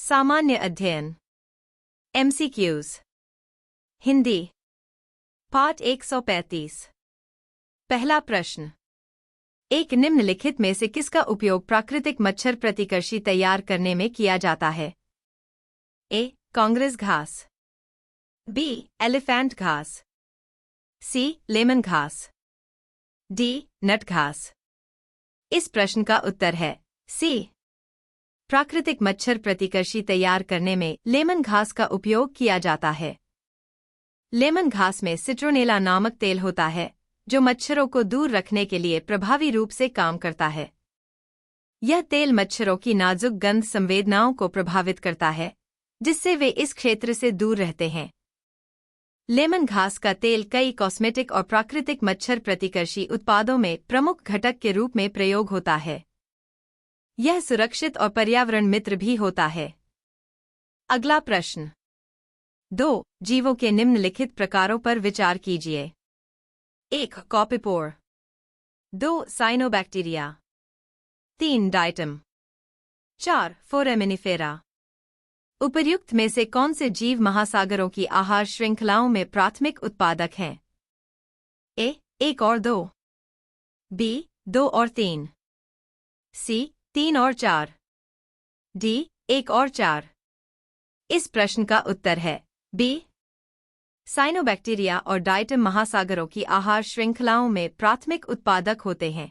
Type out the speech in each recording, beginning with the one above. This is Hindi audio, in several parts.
सामान्य अध्ययन MCQs हिंदी पाठ 135 पहला प्रश्न। एक निम्नलिखित में से किसका उपयोग प्राकृतिक मच्छर प्रतिकर्षी तैयार करने में किया जाता है? ए. कांग्रेस घास, बी. एलिफेंट घास, सी. लेमन घास, डी. नट घास। इस प्रश्न का उत्तर है सी। प्राकृतिक मच्छर प्रतिकर्षी तैयार करने में लेमन घास का उपयोग किया जाता है। लेमन घास में सिट्रोनेला नामक तेल होता है जो मच्छरों को दूर रखने के लिए प्रभावी रूप से काम करता है। यह तेल मच्छरों की नाजुक गंध संवेदनाओं को प्रभावित करता है जिससे वे इस क्षेत्र से दूर रहते हैं। लेमन घास का तेल कई कॉस्मेटिक और प्राकृतिक मच्छर प्रतिकर्षी उत्पादों में प्रमुख घटक के रूप में प्रयोग होता है। यह सुरक्षित और पर्यावरण मित्र भी होता है। अगला प्रश्न। 2 जीवों के निम्नलिखित प्रकारों पर विचार कीजिए। 1 कॉपीपोर, 2 साइनोबैक्टीरिया, 3 डाइटम, 4 फोरामिनिफेरा। उपर्युक्त में से कौन से जीव महासागरों की आहार श्रृंखलाओं में प्राथमिक उत्पादक हैं? ए. 1 और 2, बी. 2 और 3, सी. 3 और 4, डी. 1 और 4। इस प्रश्न का उत्तर है बी। साइनोबैक्टीरिया और डाइटम महासागरों की आहार श्रृंखलाओं में प्राथमिक उत्पादक होते हैं।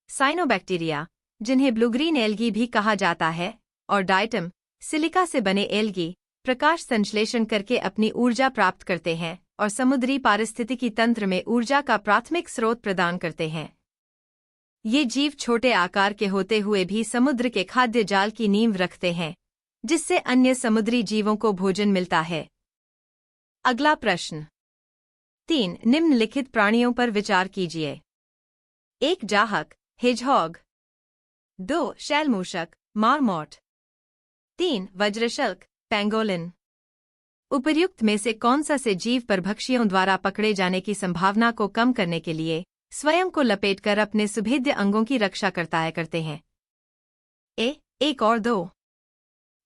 साइनोबैक्टीरिया, जिन्हें ब्लूग्रीन एल्गी भी कहा जाता है, और डाइटम, सिलिका से बने एल्गी, प्रकाश संश्लेषण करके अपनी ऊर्जा प्राप्त करते हैं और समुद्री पारिस्थितिकी तंत्र में ऊर्जा का प्राथमिक स्रोत प्रदान करते हैं। ये जीव छोटे आकार के होते हुए भी समुद्र के खाद्य जाल की नींव रखते हैं, जिससे अन्य समुद्री जीवों को भोजन मिलता है। अगला प्रश्न। 3 निम्नलिखित प्राणियों पर विचार कीजिए। 1 जाहक, हेजहॉग, 2 शैलमूषक, मार्मोट, 3 वज्रशल्क, पेंगोलिन। उपर्युक्त में से कौन सा से जीव परभक्षियों द्वारा पकड़े जाने की संभावना को कम करने के लिए स्वयं को लपेटकर अपने सुभेद्य अंगों की रक्षा करते हैं? ए. 1 और 2,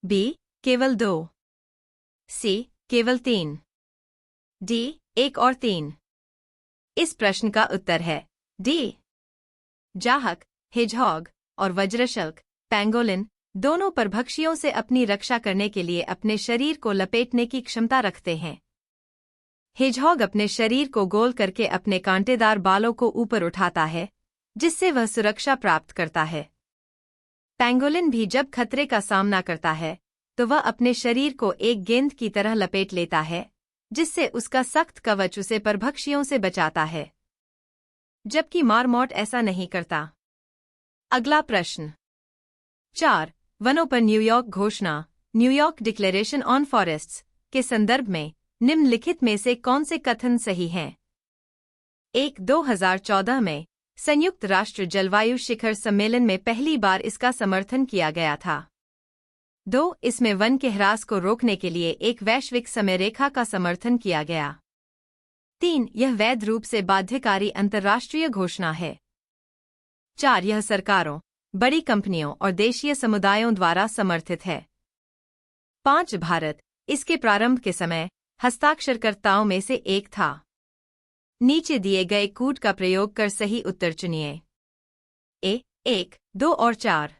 बी. केवल 2, सी. केवल 3, डी. 1 और 3। इस प्रश्न का उत्तर है डी। जाहक, हेजहॉग और वज्रशल्क, पेंगोलिन दोनों परभक्षियों से अपनी रक्षा करने के लिए अपने शरीर को लपेटने की क्षमता रखते हैं। हेजहॉग अपने शरीर को गोल करके अपने कांटेदार बालों को ऊपर उठाता है, जिससे वह सुरक्षा प्राप्त करता है। पेंगोलिन भी जब खतरे का सामना करता है तो वह अपने शरीर को एक गेंद की तरह लपेट लेता है, जिससे उसका सख्त कवच उसे परभक्षियों से बचाता है, जबकि मार्मोट ऐसा नहीं करता। अगला प्रश्न। 4 वनों पर न्यूयॉर्क घोषणा, न्यूयॉर्क डिक्लेरेशन ऑन फॉरेस्ट्स के संदर्भ में निम्नलिखित में से कौन से कथन सही हैं? 1 2014 में संयुक्त राष्ट्र जलवायु शिखर सम्मेलन में पहली बार इसका समर्थन किया गया था। 2 इसमें वन के ह्रास को रोकने के लिए एक वैश्विक समयरेखा का समर्थन किया गया। 3 यह वैध रूप से बाध्यकारी अंतर्राष्ट्रीय घोषणा है। 4 यह सरकारों, बड़ी कंपनियों और देशीय समुदायों द्वारा समर्थित है। 5 भारत इसके प्रारंभ के समय हस्ताक्षरकर्ताओं में से एक था। नीचे दिए गए कूट का प्रयोग कर सही उत्तर चुनिए। ए. 1, 2 और 4,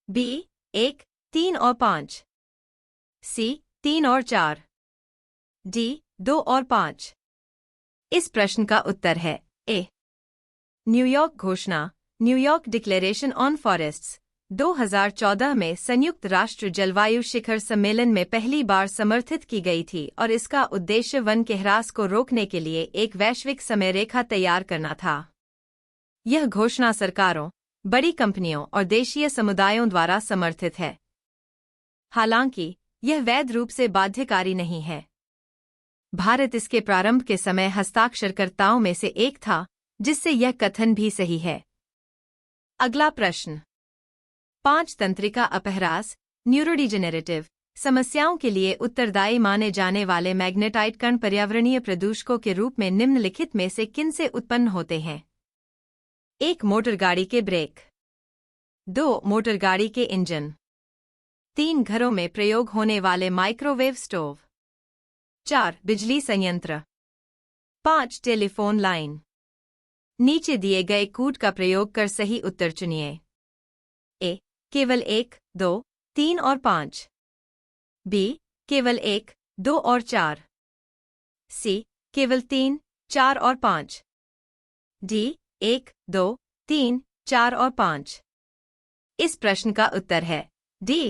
बी. 1, 3 और 5, सी. 3 और 4, डी. 2 और 5। इस प्रश्न का उत्तर है ए। न्यूयॉर्क घोषणा, न्यूयॉर्क डिक्लेरेशन ऑन फॉरेस्ट्स 2014 में संयुक्त राष्ट्र जलवायु शिखर सम्मेलन में पहली बार समर्थित की गई थी और इसका उद्देश्य वन के ह्रास को रोकने के लिए एक वैश्विक समयरेखा तैयार करना था। यह घोषणा सरकारों, बड़ी कंपनियों और देशीय समुदायों द्वारा समर्थित है। हालांकि यह वैध रूप से बाध्यकारी नहीं है। भारत इसके प्रारंभ के समय हस्ताक्षरकर्ताओं में से एक था, जिससे यह कथन भी सही है। अगला प्रश्न। 5 तंत्रिका अपहरास, न्यूरोडिजेनेरेटिव समस्याओं के लिए उत्तरदायी माने जाने वाले मैग्नेटाइट कण पर्यावरणीय प्रदूषकों के रूप में निम्नलिखित में से किन से उत्पन्न होते हैं? 1 मोटर गाड़ी के ब्रेक, 2 मोटर गाड़ी के इंजन, 3 घरों में प्रयोग होने वाले माइक्रोवेव स्टोव। 4 बिजली संयंत्र। 5 टेलीफोन लाइन। नीचे दिए गए कूट का प्रयोग कर सही उत्तर चुनिए। ए केवल 1, 2, 3 और 5। बी केवल 1, 2 और 4। सी केवल 3, 4 और 5। डी 1, 2, 3, 4 और 5। इस प्रश्न का उत्तर है डी।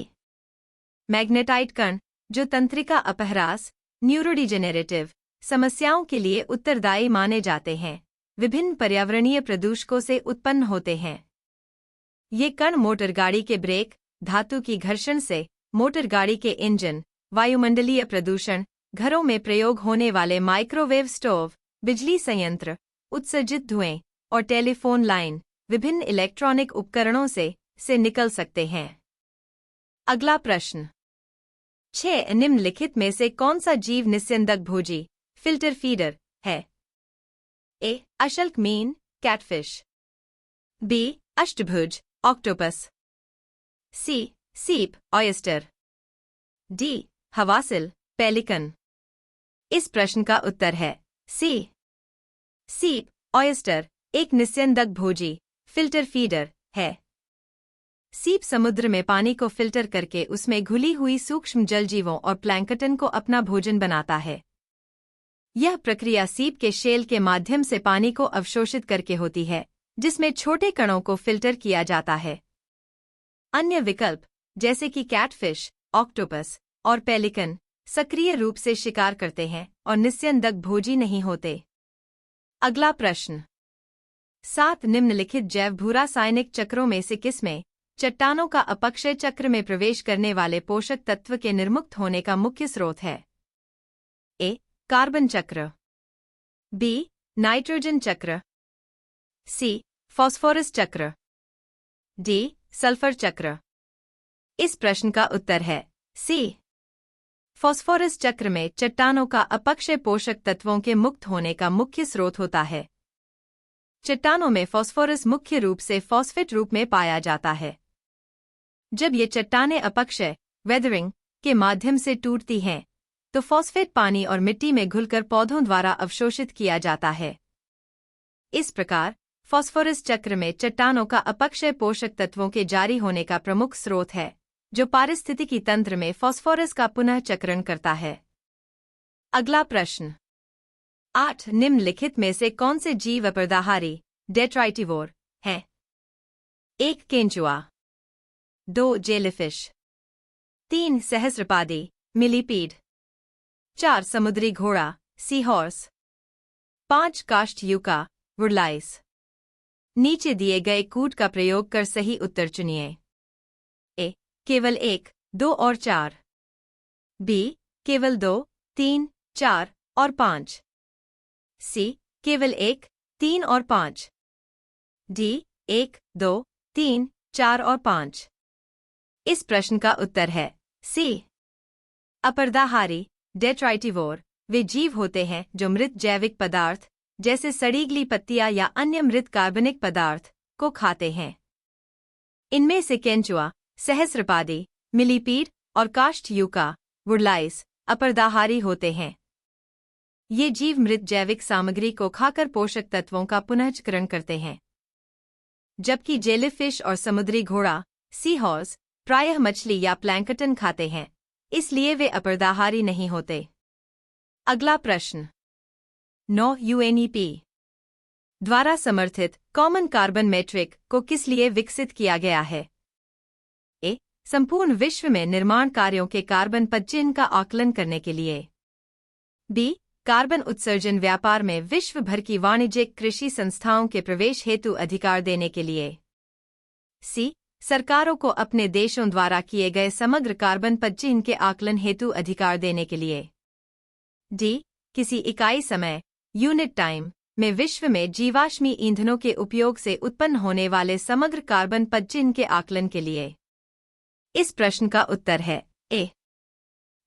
मैग्नेटाइट कण, जो तंत्रिका अपहरास न्यूरोडिजेनेरेटिव समस्याओं के लिए उत्तरदायी माने जाते हैं, विभिन्न पर्यावरणीय प्रदूषकों से उत्पन्न होते हैं। ये कण मोटर गाड़ी के ब्रेक, धातु की घर्षण से मोटर गाड़ी के इंजन, वायुमंडलीय प्रदूषण, घरों में प्रयोग होने वाले माइक्रोवेव स्टोव, बिजली संयंत्र, उत्सर्जित धुएं और टेलीफोन लाइन, विभिन्न इलेक्ट्रॉनिक उपकरणों से निकल सकते हैं। अगला प्रश्न। 6 निम्नलिखित में से कौन सा जीव निस्यंदक भोजी फिल्टर फीडर है? ए अशल्क मीन कैटफिश। बी अष्टभुज ऑक्टोपस। सी सीप ऑयस्टर। D हवासिल pelican. इस प्रश्न का उत्तर है सी। सीप ऑयस्टर एक निस्यंदक भोजी फिल्टर फीडर है। सीप समुद्र में पानी को फिल्टर करके उसमें घुली हुई सूक्ष्म जलजीवों और प्लैंकटन को अपना भोजन बनाता है। यह प्रक्रिया सीप के शेल के माध्यम से पानी को अवशोषित करके होती है, जिसमें छोटे कणों को फिल्टर किया जाता है। अन्य विकल्प जैसे कि कैटफिश, ऑक्टोपस और पेलिकन सक्रिय रूप से शिकार करते हैं और निस्यंदक भोजी नहीं होते। अगला प्रश्न। 7 निम्नलिखित जैव भूरासायनिक चक्रों में से किसमें चट्टानों का अपक्षय चक्र में प्रवेश करने वाले पोषक तत्व के निर्मुक्त होने का मुख्य स्रोत है? ए कार्बन चक्र। बी नाइट्रोजन चक्र। सी फास्फोरस चक्र। डी सल्फर चक्र। इस प्रश्न का उत्तर है सी। फास्फोरस चक्र में चट्टानों का अपक्षय पोषक तत्वों के मुक्त होने का मुख्य स्रोत होता है। चट्टानों में फास्फोरस मुख्य रूप से फॉस्फेट रूप में पाया जाता है। जब ये चट्टानें अपक्षय वेदरिंग के माध्यम से टूटती हैं, तो फॉस्फेट पानी और मिट्टी में घुलकर पौधों द्वारा अवशोषित किया जाता है। इस प्रकार फास्फोरस चक्र में चट्टानों का अपक्षय पोषक तत्वों के जारी होने का प्रमुख स्रोत है, जो पारिस्थितिकी तंत्र में फास्फोरस का पुनः चक्रण करता है। अगला प्रश्न। 8 निम्नलिखित में से कौन से जीव अपरदाहारी डेट्राइटिवोर हैं? 1 केंचुआ। 2 जेलीफिश। 3 सहस्रपादी मिलीपीड। 4 समुद्री घोड़ा सी हॉर्स। 5 काष्ठयुका वुडलाइस। नीचे दिए गए कूट का प्रयोग कर सही उत्तर चुनिए। ए केवल 1, 2 और 4। बी केवल 2, 3, 4 और 5। सी केवल 1, 3 और 5। डी 1, 2, 3, 4 और 5। इस प्रश्न का उत्तर है सी। अपरदाहारी डेट्राइटिवोर वे जीव होते हैं जो मृत जैविक पदार्थ जैसे सड़ीगली पत्तियां या अन्य मृत कार्बनिक पदार्थ को खाते हैं। इनमें से केंचुआ, सहस्रपादी, मिलीपीड और काष्ठयुका वुडलाइस अपरदाहारी होते हैं। ये जीव मृत जैविक सामग्री को खाकर पोषक तत्वों का पुनःचक्रण करते हैं, जबकि जेलीफिश और समुद्री घोड़ा सी हॉर्स प्रायः मछली या प्लैंकटन खाते हैं, इसलिए वे अपरदाहारी नहीं होते। अगला प्रश्न। 9 यूएनईपी द्वारा समर्थित कॉमन कार्बन मेट्रिक को किस लिए विकसित किया गया है? ए संपूर्ण विश्व में निर्माण कार्यों के कार्बन पदचिह्न का आकलन करने के लिए। बी कार्बन उत्सर्जन व्यापार में विश्व भर की वाणिज्यिक कृषि संस्थाओं के प्रवेश हेतु अधिकार देने के लिए। सी सरकारों को अपने देशों द्वारा किए गए समग्र कार्बन पदचिह्न के आकलन हेतु अधिकार देने के लिए। डी किसी इकाई समय यूनिट टाइम में विश्व में जीवाश्मी ईंधनों के उपयोग से उत्पन्न होने वाले समग्र कार्बन पदचिह्न के आकलन के लिए। इस प्रश्न का उत्तर है ए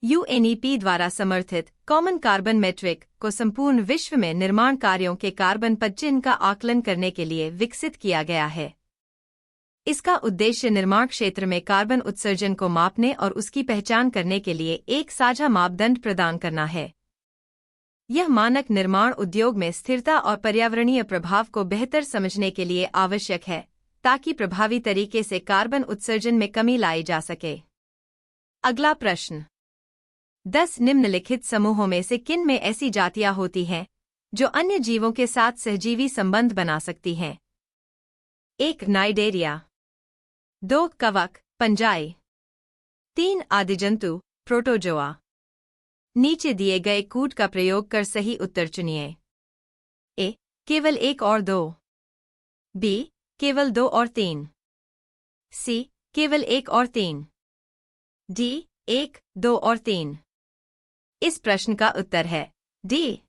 यूएनईपी द्वारा समर्थित कॉमन कार्बन मेट्रिक को संपूर्ण विश्व में निर्माण कार्यों के कार्बन पदचिह्न का आकलन करने के लिए विकसित किया गया है। इसका उद्देश्य निर्माण क्षेत्र में कार्बन उत्सर्जन को मापने और उसकी पहचान करने के लिए एक साझा मापदंड प्रदान करना है। यह मानक निर्माण उद्योग में स्थिरता और पर्यावरणीय प्रभाव को बेहतर समझने के लिए आवश्यक है, ताकि प्रभावी तरीके से कार्बन उत्सर्जन में कमी लाई जा सके। अगला प्रश्न, 10 निम्नलिखित समूहों में से किन में ऐसी जातियां होती हैं जो अन्य जीवों के साथ सहजीवी संबंध बना सकती हैं? 1 नाइडेरिया, 2 कवक पंजाई, 3 आदिजंतु प्रोटोजोआ। नीचे दिए गए कूट का प्रयोग कर सही उत्तर चुनिए। ए केवल 1 और 2, बी केवल 2 और 3, सी केवल 1 और 3, डी 1, 2 और 3। इस प्रश्न का उत्तर है डी।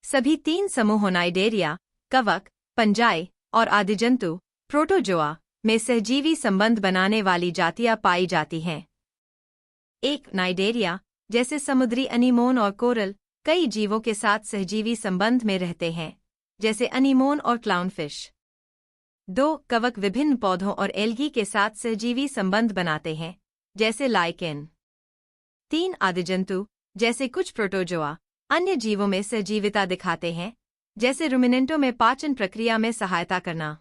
सभी 3 समूहों नाइडेरिया, कवक, पंजाई और आदिजंतु प्रोटोजोआ में सहजीवी संबंध बनाने वाली जातियां पाई जाती हैं। 1 नाइडेरिया, जैसे समुद्री अनीमोन और कोरल, कई जीवों के साथ सहजीवी संबंध में रहते हैं, जैसे अनीमोन और क्लाउनफिश। 2 कवक विभिन्न पौधों और एल्गी के साथ सहजीवी संबंध बनाते हैं, जैसे लाइकेन। 3 आदिजंतु, जैसे कुछ प्रोटोजोआ, अन्य जीवों में सहजीविता दिखाते हैं, जैसे रुमिनेंटों में पाचन प्रक्रिया में सहायता करना।